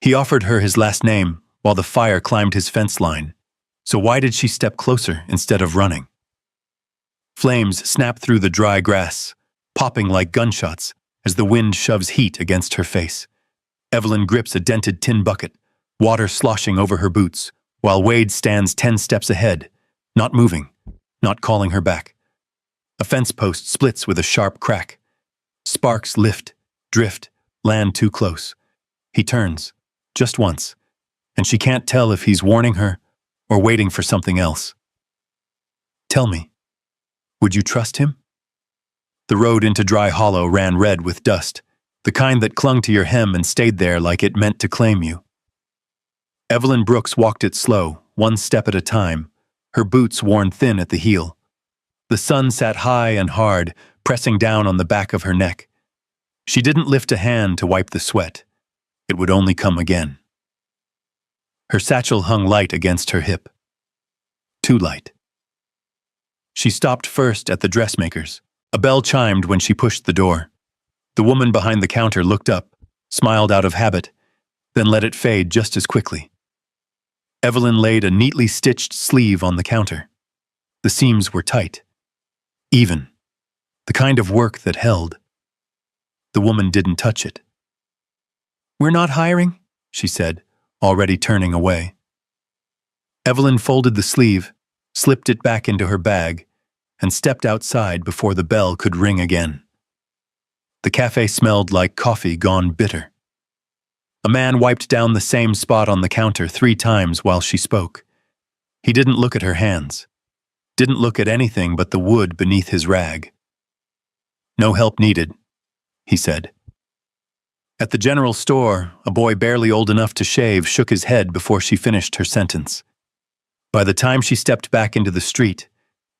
He offered her his last name while the fire climbed his fence line. So why did she step closer instead of running? Flames snap through the dry grass, popping like gunshots as the wind shoves heat against her face. Evelyn grips a dented tin bucket, water sloshing over her boots, while Wade stands 10 steps ahead, not moving, not calling her back. A fence post splits with a sharp crack. Sparks lift, drift, land too close. He turns, just once, and she can't tell if he's warning her or waiting for something else. Tell me, would you trust him? The road into Dry Hollow ran red with dust, the kind that clung to your hem and stayed there like it meant to claim you. Evelyn Brooks walked it slow, one step at a time, her boots worn thin at the heel. The sun sat high and hard, pressing down on the back of her neck. She didn't lift a hand to wipe the sweat. It would only come again. Her satchel hung light against her hip. Too light. She stopped first at the dressmaker's. A bell chimed when she pushed the door. The woman behind the counter looked up, smiled out of habit, then let it fade just as quickly. Evelyn laid a neatly stitched sleeve on the counter. The seams were tight. Even. The kind of work that held. The woman didn't touch it. "We're not hiring," she said, already turning away. Evelyn folded the sleeve, slipped it back into her bag, and stepped outside before the bell could ring again. The cafe smelled like coffee gone bitter. A man wiped down the same spot on the counter 3 times while she spoke. He didn't look at her hands, didn't look at anything but the wood beneath his rag. "No help needed," he said. At the general store, a boy barely old enough to shave shook his head before she finished her sentence. By the time she stepped back into the street,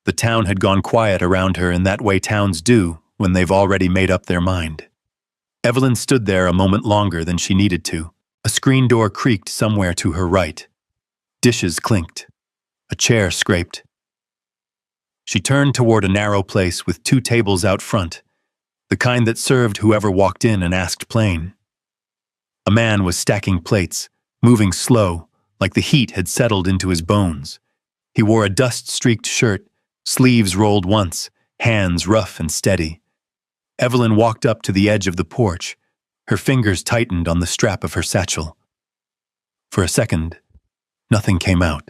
the town had gone quiet around her in that way towns do when they've already made up their mind. Evelyn stood there a moment longer than she needed to. A screen door creaked somewhere to her right. Dishes clinked. A chair scraped. She turned toward a narrow place with 2 tables out front, the kind that served whoever walked in and asked plain. A man was stacking plates, moving slow, like the heat had settled into his bones. He wore a dust-streaked shirt, sleeves rolled once, hands rough and steady. Evelyn walked up to the edge of the porch, her fingers tightened on the strap of her satchel. For a second, nothing came out.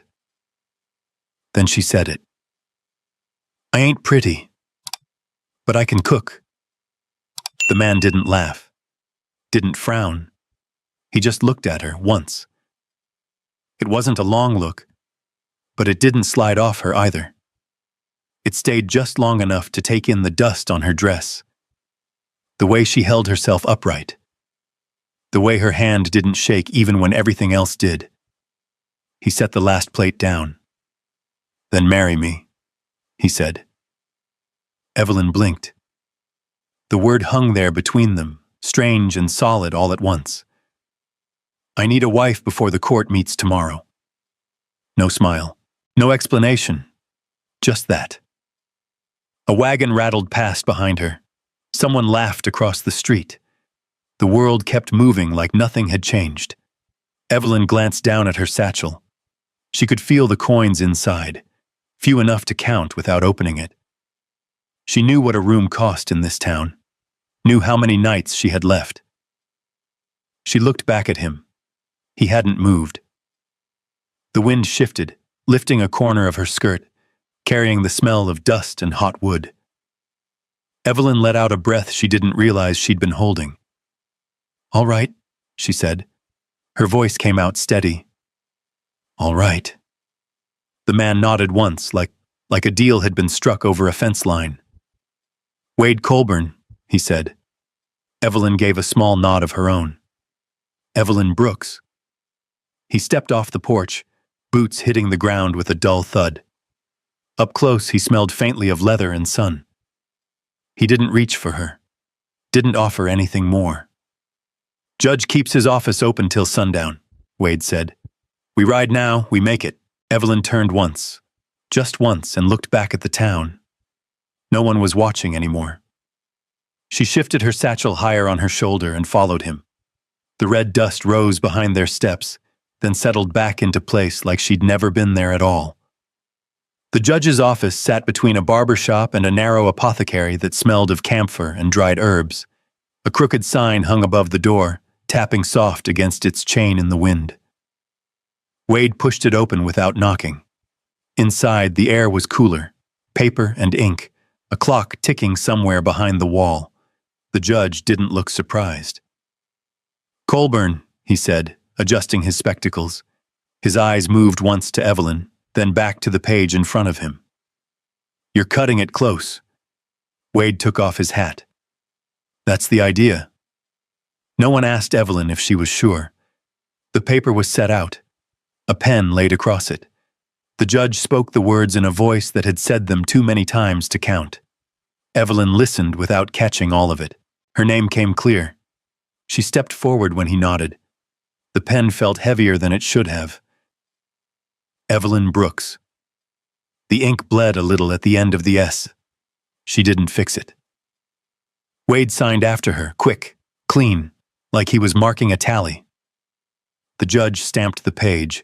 Then she said it. "I ain't pretty, but I can cook." The man didn't laugh, didn't frown. He just looked at her once. It wasn't a long look, but it didn't slide off her either. It stayed just long enough to take in the dust on her dress, the way she held herself upright, the way her hand didn't shake even when everything else did. He set the last plate down. "Then marry me," he said. Evelyn blinked. The word hung there between them, strange and solid all at once. "I need a wife before the court meets tomorrow." No smile, no explanation, just that. A wagon rattled past behind her. Someone laughed across the street. The world kept moving like nothing had changed. Evelyn glanced down at her satchel. She could feel the coins inside, few enough to count without opening it. She knew what a room cost in this town, knew how many nights she had left. She looked back at him. He hadn't moved. The wind shifted, lifting a corner of her skirt, carrying the smell of dust and hot wood. Evelyn let out a breath she didn't realize she'd been holding. "All right," she said. Her voice came out steady. "All right." The man nodded once, like a deal had been struck over a fence line. "Wade Colburn," he said. Evelyn gave a small nod of her own. "Evelyn Brooks." He stepped off the porch, boots hitting the ground with a dull thud. Up close, he smelled faintly of leather and sun. He didn't reach for her, didn't offer anything more. "Judge keeps his office open till sundown," Wade said. "We ride now, we make it." Evelyn turned once, just once, and looked back at the town. No one was watching anymore. She shifted her satchel higher on her shoulder and followed him. The red dust rose behind their steps, then settled back into place like she'd never been there at all. The judge's office sat between a barber shop and a narrow apothecary that smelled of camphor and dried herbs. A crooked sign hung above the door, tapping soft against its chain in the wind. Wade pushed it open without knocking. Inside, the air was cooler, paper and ink, a clock ticking somewhere behind the wall. The judge didn't look surprised. "Colburn," he said, adjusting his spectacles. His eyes moved once to Evelyn, then back to the page in front of him. "You're cutting it close." Wade took off his hat. "That's the idea." No one asked Evelyn if she was sure. The paper was set out. A pen laid across it. The judge spoke the words in a voice that had said them too many times to count. Evelyn listened without catching all of it. Her name came clear. She stepped forward when he nodded. The pen felt heavier than it should have. Evelyn Brooks. The ink bled a little at the end of the S. She didn't fix it. Wade signed after her, quick, clean, like he was marking a tally. The judge stamped the page.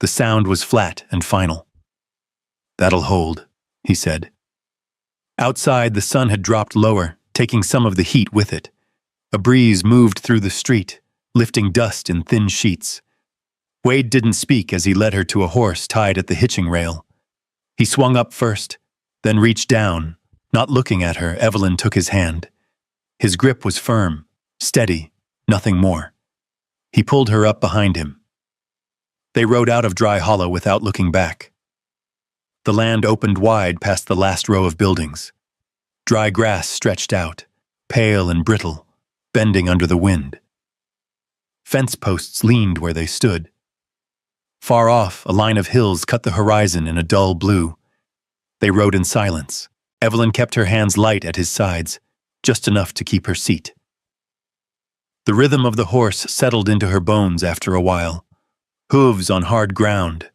The sound was flat and final. "That'll hold," he said. Outside, the sun had dropped lower, taking some of the heat with it. A breeze moved through the street, lifting dust in thin sheets. Wade didn't speak as he led her to a horse tied at the hitching rail. He swung up first, then reached down. Not looking at her, Evelyn took his hand. His grip was firm, steady, nothing more. He pulled her up behind him. They rode out of Dry Hollow without looking back. The land opened wide past the last row of buildings. Dry grass stretched out, pale and brittle, bending under the wind. Fence posts leaned where they stood. Far off, a line of hills cut the horizon in a dull blue. They rode in silence. Evelyn kept her hands light at his sides, just enough to keep her seat. The rhythm of the horse settled into her bones after a while. Hooves on hard ground,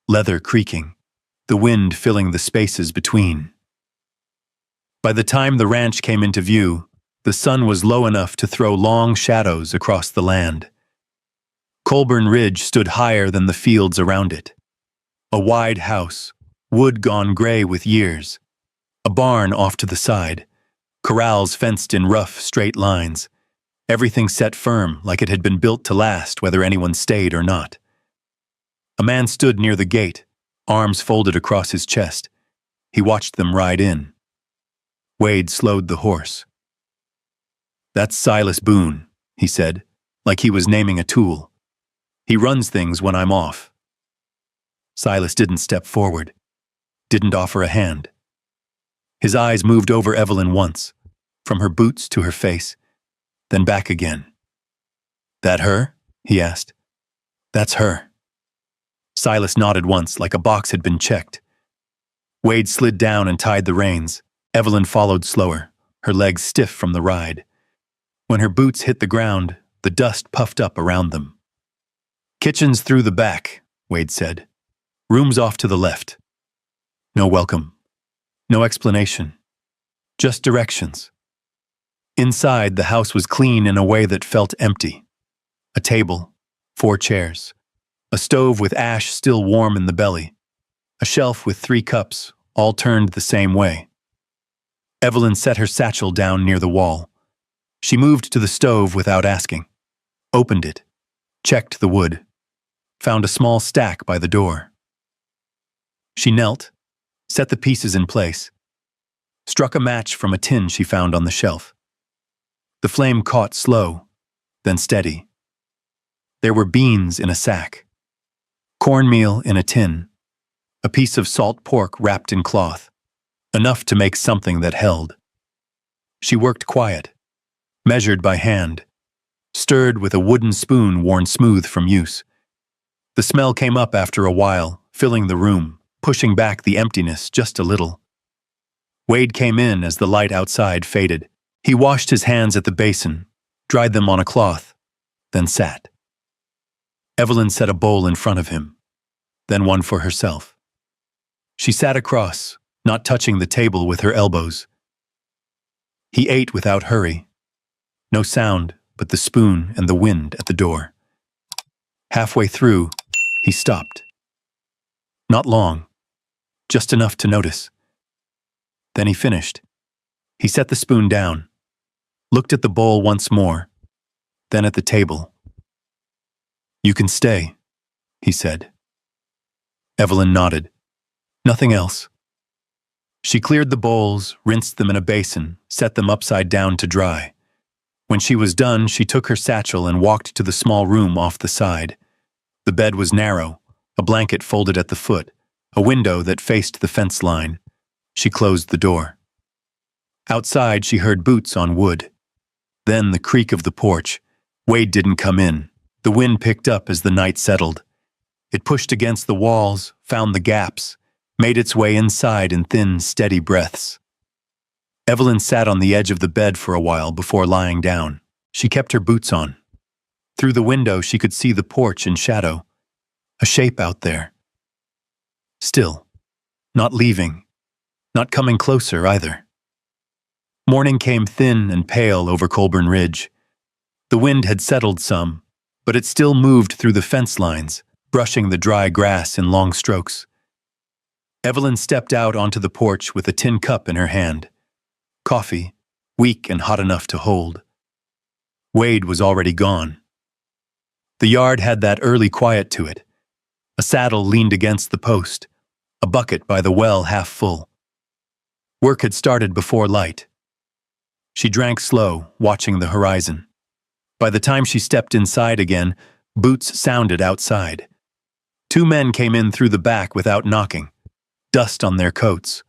leather creaking, the wind filling the spaces between. By the time the ranch came into view, the sun was low enough to throw long shadows across the land. Colburn Ridge stood higher than the fields around it. A wide house, wood gone gray with years. A barn off to the side. Corrals fenced in rough, straight lines. Everything set firm, like it had been built to last, whether anyone stayed or not. A man stood near the gate, arms folded across his chest. He watched them ride in. Wade slowed the horse. "That's Silas Boone," he said, like he was naming a tool. "He runs things when I'm off." Silas didn't step forward, didn't offer a hand. His eyes moved over Evelyn once, from her boots to her face, then back again. "That her?" he asked. "That's her." Silas nodded once, like a box had been checked. Wade slid down and tied the reins. Evelyn followed slower, her legs stiff from the ride. When her boots hit the ground, the dust puffed up around them. "Kitchen's through the back," Wade said. "Room's off to the left." No welcome. No explanation. Just directions. Inside, the house was clean in a way that felt empty. A table, 4 chairs. A stove with ash still warm in the belly. A shelf with 3 cups, all turned the same way. Evelyn set her satchel down near the wall. She moved to the stove without asking. Opened it. Checked the wood. Found a small stack by the door. She knelt, set the pieces in place. Struck a match from a tin she found on the shelf. The flame caught slow, then steady. There were beans in a sack. Cornmeal in a tin. A piece of salt pork wrapped in cloth. Enough to make something that held. She worked quiet, measured by hand, stirred with a wooden spoon worn smooth from use. The smell came up after a while, filling the room, pushing back the emptiness just a little. Wade came in as the light outside faded. He washed his hands at the basin, dried them on a cloth, then sat. Evelyn set a bowl in front of him, then one for herself. She sat across, not touching the table with her elbows. He ate without hurry. No sound, but the spoon and the wind at the door. Halfway through, he stopped. Not long, just enough to notice. Then he finished. He set the spoon down, looked at the bowl once more, then at the table. "You can stay," he said. Evelyn nodded. Nothing else. She cleared the bowls, rinsed them in a basin, set them upside down to dry. When she was done, she took her satchel and walked to the small room off the side. The bed was narrow, a blanket folded at the foot, a window that faced the fence line. She closed the door. Outside, she heard boots on wood. Then the creak of the porch. Wade didn't come in. The wind picked up as the night settled. It pushed against the walls, found the gaps, made its way inside in thin, steady breaths. Evelyn sat on the edge of the bed for a while before lying down. She kept her boots on. Through the window, she could see the porch in shadow. A shape out there. Still. Not leaving. Not coming closer either. Morning came thin and pale over Colburn Ridge. The wind had settled some, but it still moved through the fence lines, brushing the dry grass in long strokes. Evelyn stepped out onto the porch with a tin cup in her hand. Coffee, weak and hot enough to hold. Wade was already gone. The yard had that early quiet to it. A saddle leaned against the post, a bucket by the well half full. Work had started before light. She drank slow, watching the horizon. By the time she stepped inside again, boots sounded outside. 2 men came in through the back without knocking, dust on their coats.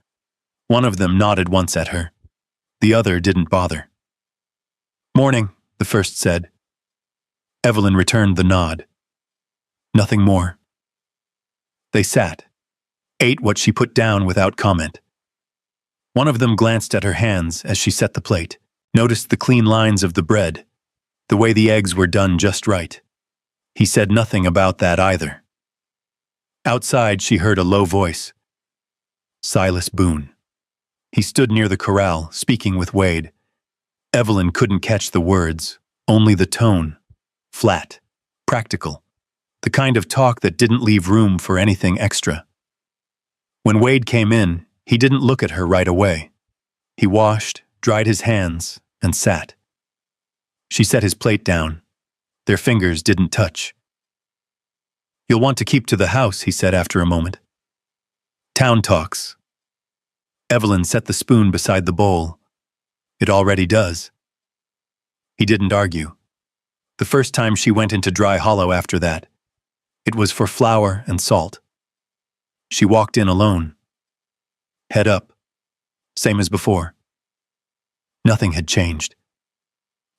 One of them nodded once at her. The other didn't bother. "Morning," the first said. Evelyn returned the nod. Nothing more. They sat, ate what she put down without comment. One of them glanced at her hands as she set the plate, noticed the clean lines of the bread, the way the eggs were done just right. He said nothing about that either. Outside, she heard a low voice. Silas Boone. He stood near the corral, speaking with Wade. Evelyn couldn't catch the words, only the tone. Flat, practical, the kind of talk that didn't leave room for anything extra. When Wade came in, he didn't look at her right away. He washed, dried his hands, and sat. She set his plate down. Their fingers didn't touch. "You'll want to keep to the house," he said after a moment. "Town talks." Evelyn set the spoon beside the bowl. "It already does." He didn't argue. The first time she went into Dry Hollow after that, it was for flour and salt. She walked in alone. Head up. Same as before. Nothing had changed.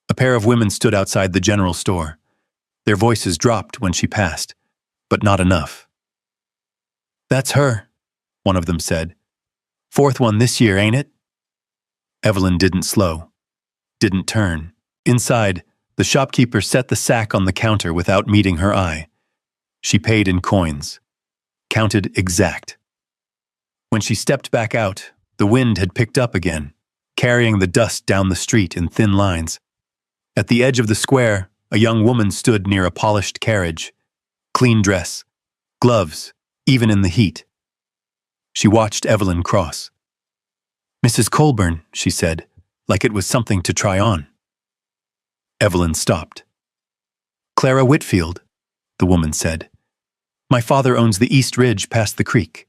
A pair of women stood outside the general store. Their voices dropped when she passed, but not enough. "That's her," one of them said. "4th one this year, ain't it?" Evelyn didn't slow, didn't turn. Inside, the shopkeeper set the sack on the counter without meeting her eye. She paid in coins, counted exact. When she stepped back out, the wind had picked up again, carrying the dust down the street in thin lines. At the edge of the square, a young woman stood near a polished carriage. Clean dress, gloves, even in the heat. She watched Evelyn cross. "Mrs. Colburn," she said, like it was something to try on. Evelyn stopped. "Clara Whitfield," the woman said. "My father owns the East Ridge past the creek."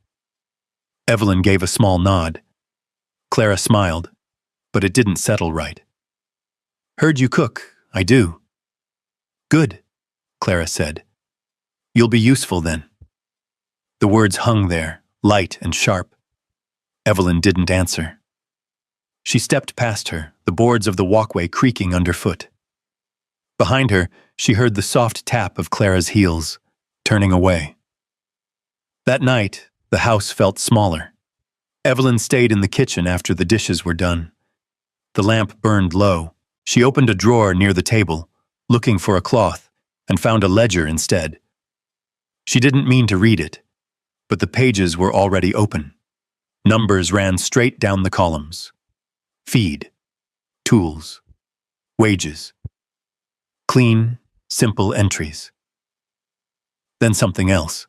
Evelyn gave a small nod. Clara smiled, but it didn't settle right. "Heard you cook, I do." "Good," Clara said. "You'll be useful then." The words hung there, light and sharp. Evelyn didn't answer. She stepped past her, the boards of the walkway creaking underfoot. Behind her, she heard the soft tap of Clara's heels, turning away. That night, the house felt smaller. Evelyn stayed in the kitchen after the dishes were done. The lamp burned low. She opened a drawer near the table, looking for a cloth, and found a ledger instead. She didn't mean to read it, but the pages were already open. Numbers ran straight down the columns. Feed, tools, wages. Clean, simple entries. Then something else.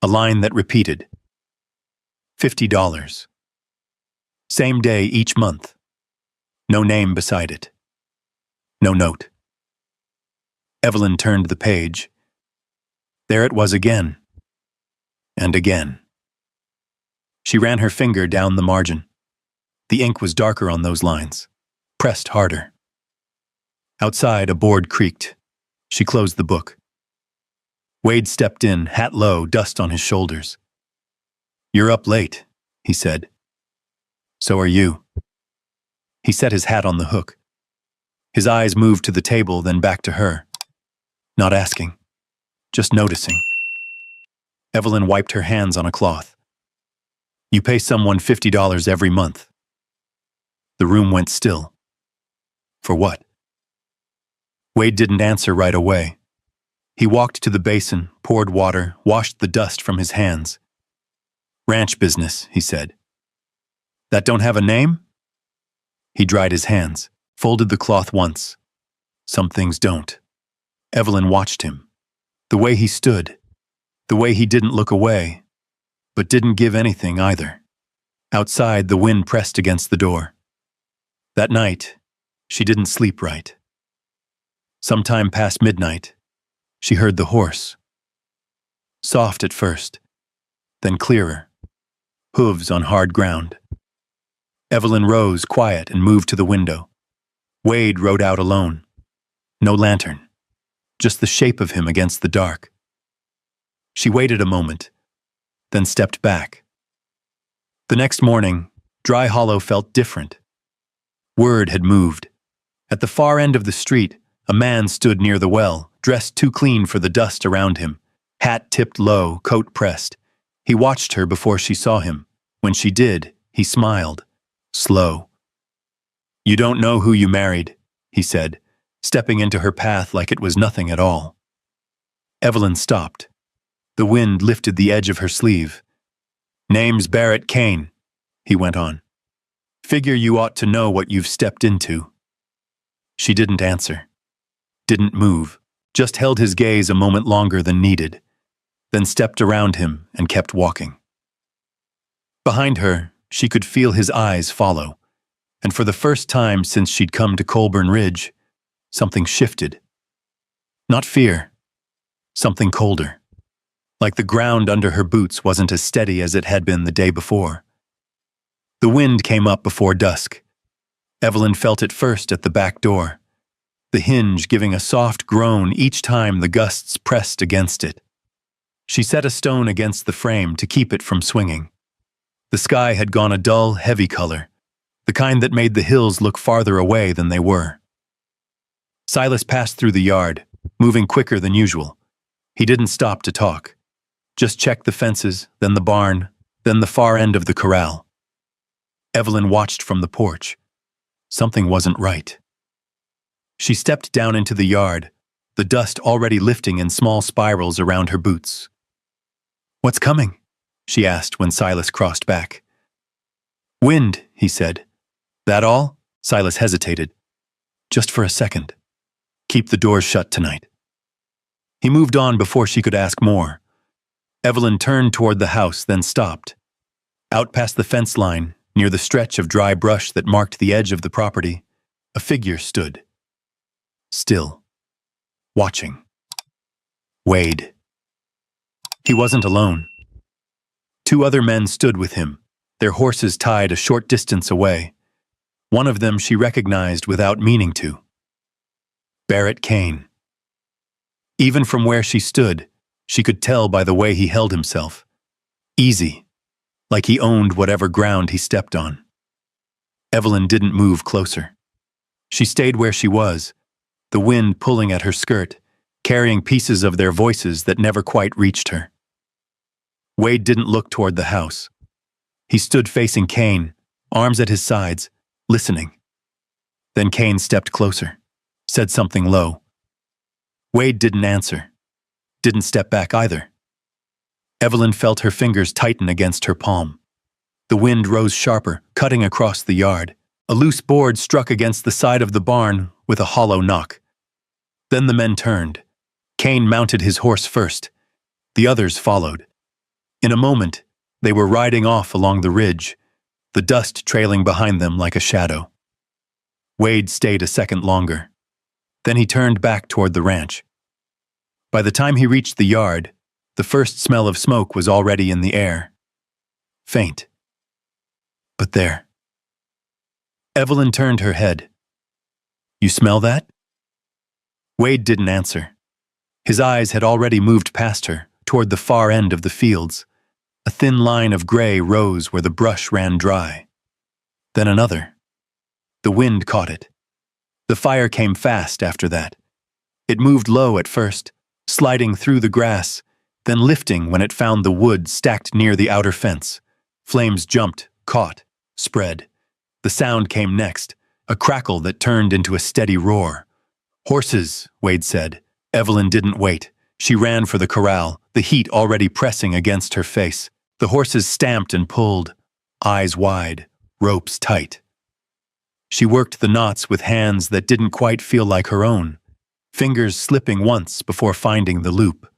A line that repeated. $50. Same day each month. No name beside it. No note. Evelyn turned the page. There it was again. And again. She ran her finger down the margin. The ink was darker on those lines, pressed harder. Outside, a board creaked. She closed the book. Wade stepped in, hat low, dust on his shoulders. "You're up late," he said. "So are you." He set his hat on the hook. His eyes moved to the table, then back to her. Not asking, just noticing. Evelyn wiped her hands on a cloth. "You pay someone $50 every month." The room went still. For what? Wade didn't answer right away. He walked to the basin, poured water, washed the dust from his hands. "Ranch business," he said. "That don't have a name?" He dried his hands, folded the cloth once. Some things don't. Evelyn watched him. The way he stood. The way he didn't look away, but didn't give anything either. Outside, the wind pressed against the door. That night, she didn't sleep right. Sometime past midnight, she heard the horse. Soft at first, then clearer. Hooves on hard ground. Evelyn rose, quiet, and moved to the window. Wade rode out alone. No lantern, just the shape of him against the dark. She waited a moment, then stepped back. The next morning, Dry Hollow felt different. Word had moved. At the far end of the street, a man stood near the well, dressed too clean for the dust around him, hat tipped low, coat pressed. He watched her before she saw him. When she did, he smiled, slow. "You don't know who you married," he said, stepping into her path like it was nothing at all. Evelyn stopped. The wind lifted the edge of her sleeve. "Name's Barrett Kane," he went on. "Figure you ought to know what you've stepped into." She didn't answer. Didn't move, just held his gaze a moment longer than needed, then stepped around him and kept walking. Behind her, she could feel his eyes follow, and for the first time since she'd come to Colburn Ridge, something shifted. Not fear, something colder. Like the ground under her boots wasn't as steady as it had been the day before. The wind came up before dusk. Evelyn felt it first at the back door, the hinge giving a soft groan each time the gusts pressed against it. She set a stone against the frame to keep it from swinging. The sky had gone a dull, heavy color, the kind that made the hills look farther away than they were. Silas passed through the yard, moving quicker than usual. He didn't stop to talk. Just checked the fences, then the barn, then the far end of the corral. Evelyn watched from the porch. Something wasn't right. She stepped down into the yard, the dust already lifting in small spirals around her boots. "What's coming?" she asked when Silas crossed back. "Wind," he said. "That all?" Silas hesitated. "Just for a second. Keep the doors shut tonight." He moved on before she could ask more. Evelyn turned toward the house, then stopped. Out past the fence line, near the stretch of dry brush that marked the edge of the property, a figure stood. Still. Watching. Wade. He wasn't alone. 2 other men stood with him, their horses tied a short distance away. One of them she recognized without meaning to. Barrett Kane. Even from where she stood, she could tell by the way he held himself. Easy, like he owned whatever ground he stepped on. Evelyn didn't move closer. She stayed where she was, the wind pulling at her skirt, carrying pieces of their voices that never quite reached her. Wade didn't look toward the house. He stood facing Kane, arms at his sides, listening. Then Kane stepped closer, said something low. Wade didn't answer, didn't step back either. Evelyn felt her fingers tighten against her palm. The wind rose sharper, cutting across the yard. A loose board struck against the side of the barn with a hollow knock. Then the men turned. Cain mounted his horse first. The others followed. In a moment, they were riding off along the ridge, the dust trailing behind them like a shadow. Wade stayed a second longer. Then he turned back toward the ranch. By the time he reached the yard, the first smell of smoke was already in the air. Faint. But there. Evelyn turned her head. "You smell that?" Wade didn't answer. His eyes had already moved past her, toward the far end of the fields. A thin line of gray rose where the brush ran dry. Then another. The wind caught it. The fire came fast after that. It moved low at first, sliding through the grass, then lifting when it found the wood stacked near the outer fence. Flames jumped, caught, spread. The sound came next, a crackle that turned into a steady roar. "Horses," Wade said. Evelyn didn't wait. She ran for the corral, the heat already pressing against her face. The horses stamped and pulled, eyes wide, ropes tight. She worked the knots with hands that didn't quite feel like her own, fingers slipping once before finding the loop.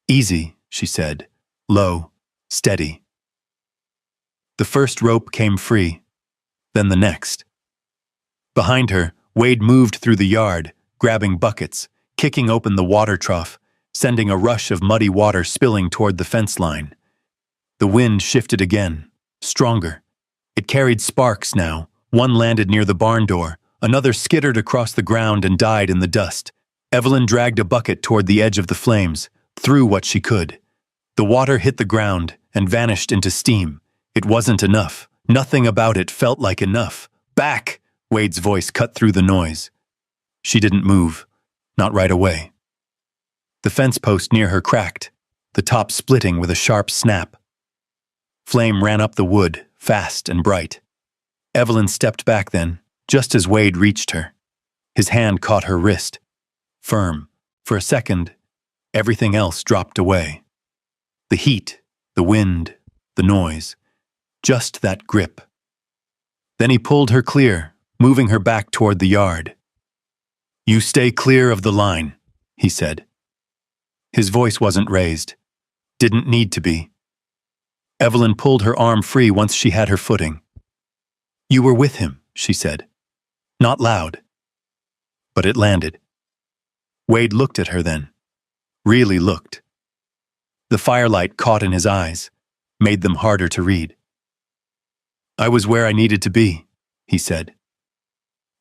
"Easy," she said, low, steady. The first rope came free, then the next. Behind her, Wade moved through the yard, grabbing buckets, kicking open the water trough, sending a rush of muddy water spilling toward the fence line. The wind shifted again, stronger. It carried sparks now. One landed near the barn door, another skittered across the ground and died in the dust. Evelyn dragged a bucket toward the edge of the flames, threw what she could. The water hit the ground and vanished into steam. It wasn't enough. Nothing about it felt like enough. "Back!" Wade's voice cut through the noise. She didn't move, not right away. The fence post near her cracked, the top splitting with a sharp snap. Flame ran up the wood, fast and bright. Evelyn stepped back then, just as Wade reached her. His hand caught her wrist. Firm. For a second, everything else dropped away. The heat, the wind, the noise. Just that grip. Then he pulled her clear, moving her back toward the yard. "You stay clear of the line," he said. His voice wasn't raised. Didn't need to be. Evelyn pulled her arm free once she had her footing. "You were with him," she said. Not loud. But it landed. Wade looked at her then. Really looked. The firelight caught in his eyes, made them harder to read. "I was where I needed to be," he said.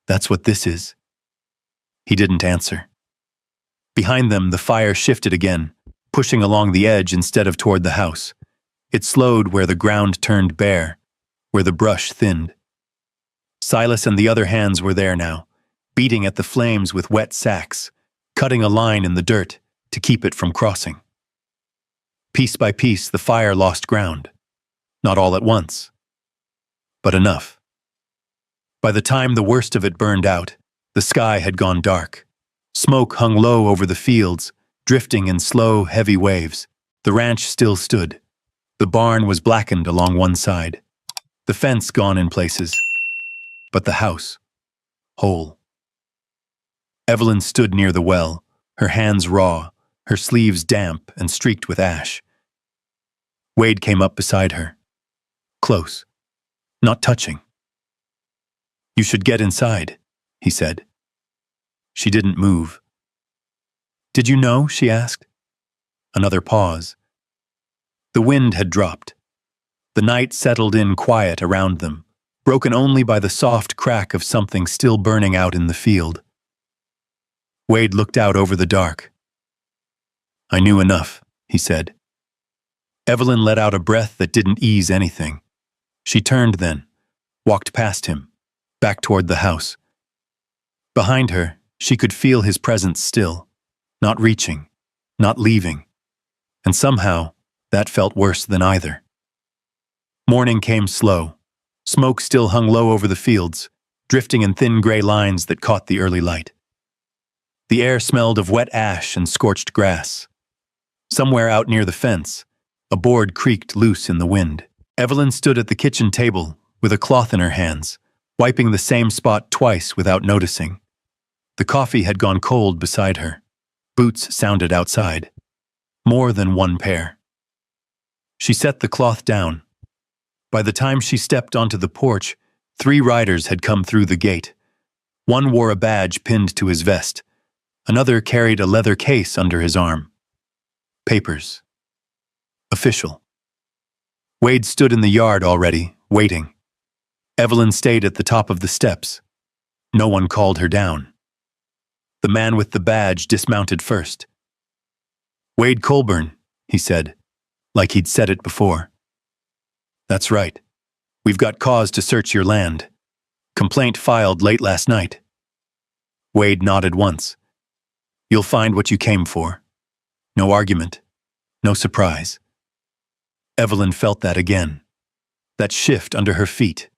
"That's what this is." He didn't answer. Behind them, the fire shifted again, pushing along the edge instead of toward the house. It slowed where the ground turned bare, where the brush thinned. Silas and the other hands were there now, beating at the flames with wet sacks, cutting a line in the dirt to keep it from crossing. Piece by piece, the fire lost ground. Not all at once, but enough. By the time the worst of it burned out, the sky had gone dark. Smoke hung low over the fields, drifting in slow, heavy waves. The ranch still stood. The barn was blackened along one side. The fence gone in places. But the house, whole. Evelyn stood near the well, her hands raw, her sleeves damp and streaked with ash. Wade came up beside her. Close. Not touching. "You should get inside," he said. She didn't move. "Did you know?" she asked. Another pause. The wind had dropped. The night settled in quiet around them, broken only by the soft crack of something still burning out in the field. Wade looked out over the dark. "I knew enough," he said. Evelyn let out a breath that didn't ease anything. She turned then, walked past him, back toward the house. Behind her, she could feel his presence still, not reaching, not leaving. And somehow, that felt worse than either. Morning came slow. Smoke still hung low over the fields, drifting in thin gray lines that caught the early light. The air smelled of wet ash and scorched grass. Somewhere out near the fence, a board creaked loose in the wind. Evelyn stood at the kitchen table with a cloth in her hands, wiping the same spot twice without noticing. The coffee had gone cold beside her. Boots sounded outside. More than one pair. She set the cloth down. By the time she stepped onto the porch, 3 riders had come through the gate. One wore a badge pinned to his vest. Another carried a leather case under his arm. Papers. Official. Wade stood in the yard already, waiting. Evelyn stayed at the top of the steps. No one called her down. The man with the badge dismounted first. "Wade Colburn," he said, like he'd said it before. "That's right. We've got cause to search your land. Complaint filed late last night." Wade nodded once. "You'll find what you came for. No argument. No surprise." Evelyn felt that again. That shift under her feet.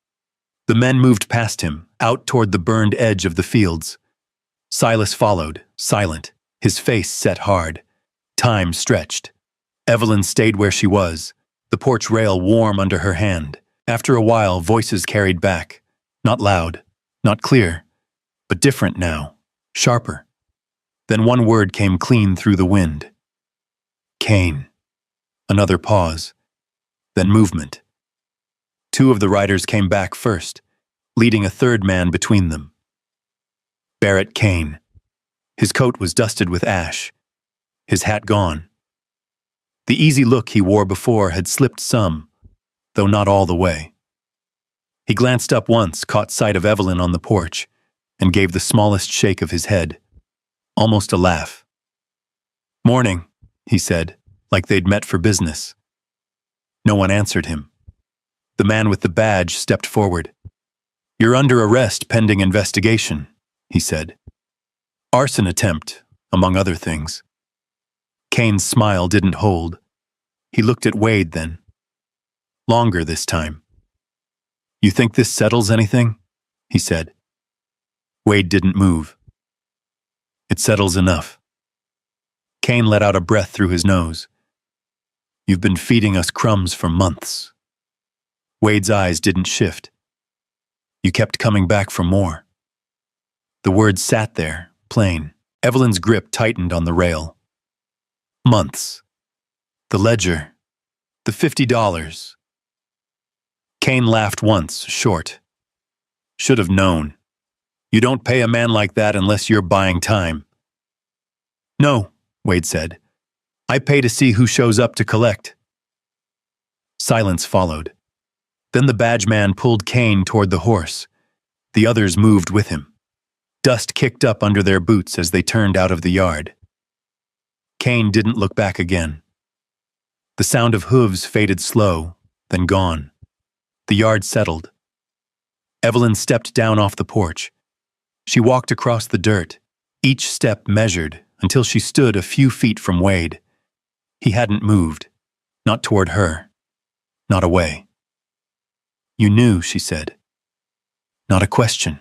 The men moved past him, out toward the burned edge of the fields. Silas followed, silent, his face set hard. Time stretched. Evelyn stayed where she was, the porch rail warm under her hand. After a while, voices carried back. Not loud, not clear, but different now, sharper. Then one word came clean through the wind. "Kane." Another pause. Then movement. 2 of the riders came back first, leading a 3rd man between them. Barrett Kane. His coat was dusted with ash, his hat gone. The easy look he wore before had slipped some, though not all the way. He glanced up once, caught sight of Evelyn on the porch, and gave the smallest shake of his head, almost a laugh. "Morning," he said, like they'd met for business. No one answered him. The man with the badge stepped forward. "You're under arrest pending investigation," he said. "Arson attempt, among other things." Kane's smile didn't hold. He looked at Wade then. Longer this time. "You think this settles anything?" he said. Wade didn't move. "It settles enough." Kane let out a breath through his nose. "You've been feeding us crumbs for months." Wade's eyes didn't shift. "You kept coming back for more." The words sat there, plain. Evelyn's grip tightened on the rail. Months. The ledger. The $50. Kane laughed once, short. "Should have known. You don't pay a man like that unless you're buying time." "No," Wade said. "I pay to see who shows up to collect." Silence followed. Then the badge man pulled Kane toward the horse. The others moved with him. Dust kicked up under their boots as they turned out of the yard. Kane didn't look back again. The sound of hooves faded slow, then gone. The yard settled. Evelyn stepped down off the porch. She walked across the dirt, each step measured, until she stood a few feet from Wade. He hadn't moved. Not toward her. Not away. "You knew," she said. "Not a question."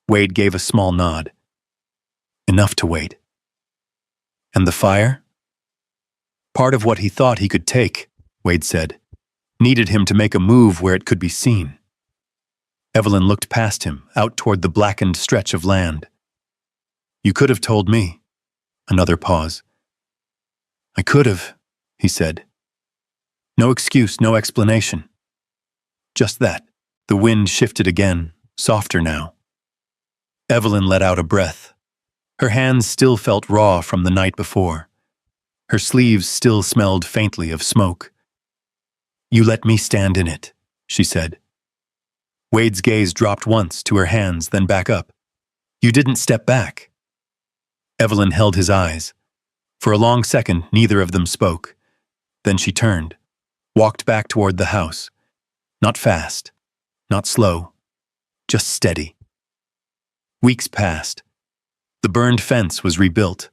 Wade gave a small nod. "Enough to wait." "And the fire?" "Part of what he thought he could take," Wade said. "Needed him to make a move where it could be seen." Evelyn looked past him, out toward the blackened stretch of land. "You could have told me." Another pause. "I could have," he said. No excuse, no explanation. Just that. The wind shifted again, softer now. Evelyn let out a breath. Her hands still felt raw from the night before. Her sleeves still smelled faintly of smoke. "You let me stand in it," she said. Wade's gaze dropped once to her hands, then back up. "You didn't step back." Evelyn held his eyes. For a long second, neither of them spoke. Then she turned, walked back toward the house. Not fast, not slow, just steady. Weeks passed. The burned fence was rebuilt.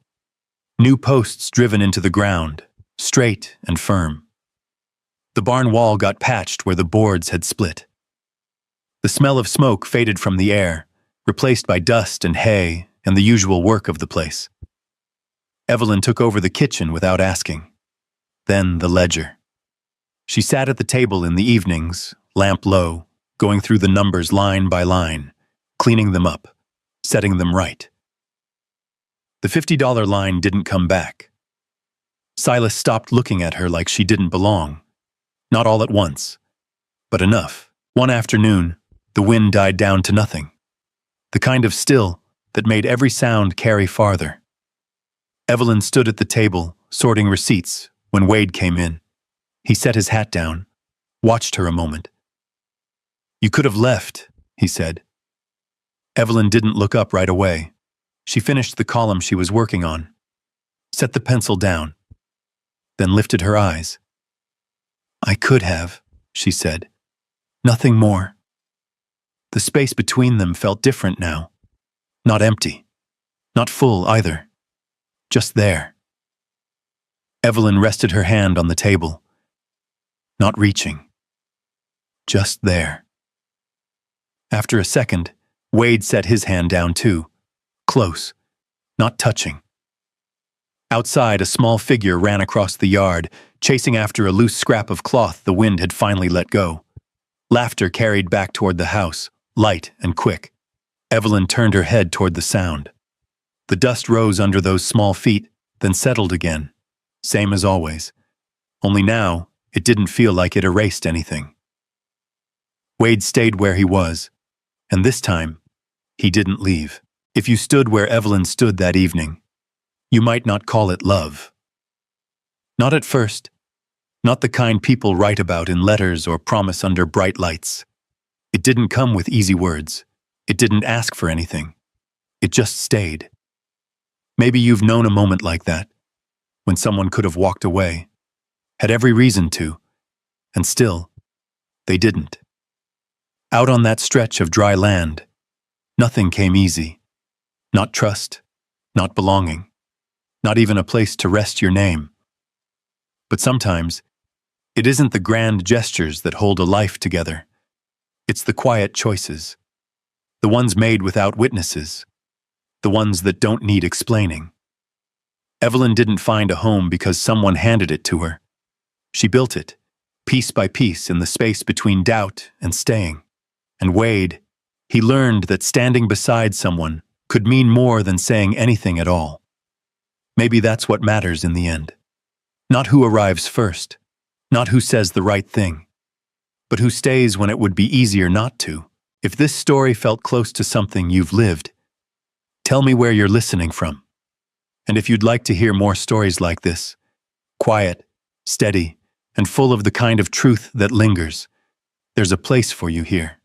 New posts driven into the ground, straight and firm. The barn wall got patched where the boards had split. The smell of smoke faded from the air, replaced by dust and hay and the usual work of the place. Evelyn took over the kitchen without asking. Then the ledger. She sat at the table in the evenings, lamp low, going through the numbers line by line, cleaning them up, setting them right. The $50 line didn't come back. Silas stopped looking at her like she didn't belong. Not all at once, but enough. One afternoon, the wind died down to nothing. The kind of still that made every sound carry farther. Evelyn stood at the table, sorting receipts, when Wade came in. He set his hat down, watched her a moment. "You could have left," he said. Evelyn didn't look up right away. She finished the column she was working on, set the pencil down, then lifted her eyes. "I could have," she said. "Nothing more." The space between them felt different now. Not empty. Not full either. Just there. Evelyn rested her hand on the table. Not reaching. Just there. After a second, Wade set his hand down too. Close. Not touching. Outside, a small figure ran across the yard, chasing after a loose scrap of cloth the wind had finally let go. Laughter carried back toward the house, light and quick. Evelyn turned her head toward the sound. The dust rose under those small feet, then settled again, same as always. Only now, it didn't feel like it erased anything. Wade stayed where he was, and this time, he didn't leave. If you stood where Evelyn stood that evening, you might not call it love. Not at first. Not the kind people write about in letters or promise under bright lights. It didn't come with easy words. It didn't ask for anything. It just stayed. Maybe you've known a moment like that, when someone could have walked away, had every reason to, and still, they didn't. Out on that stretch of dry land, nothing came easy. Not trust, not belonging, not even a place to rest your name. But sometimes, it isn't the grand gestures that hold a life together. It's the quiet choices, the ones made without witnesses, the ones that don't need explaining. Evelyn didn't find a home because someone handed it to her. She built it, piece by piece in the space between doubt and staying. And Wade, he learned that standing beside someone could mean more than saying anything at all. Maybe that's what matters in the end. Not who arrives first, not who says the right thing, but who stays when it would be easier not to. If this story felt close to something you've lived, tell me where you're listening from. And if you'd like to hear more stories like this, quiet, steady, and full of the kind of truth that lingers, there's a place for you here.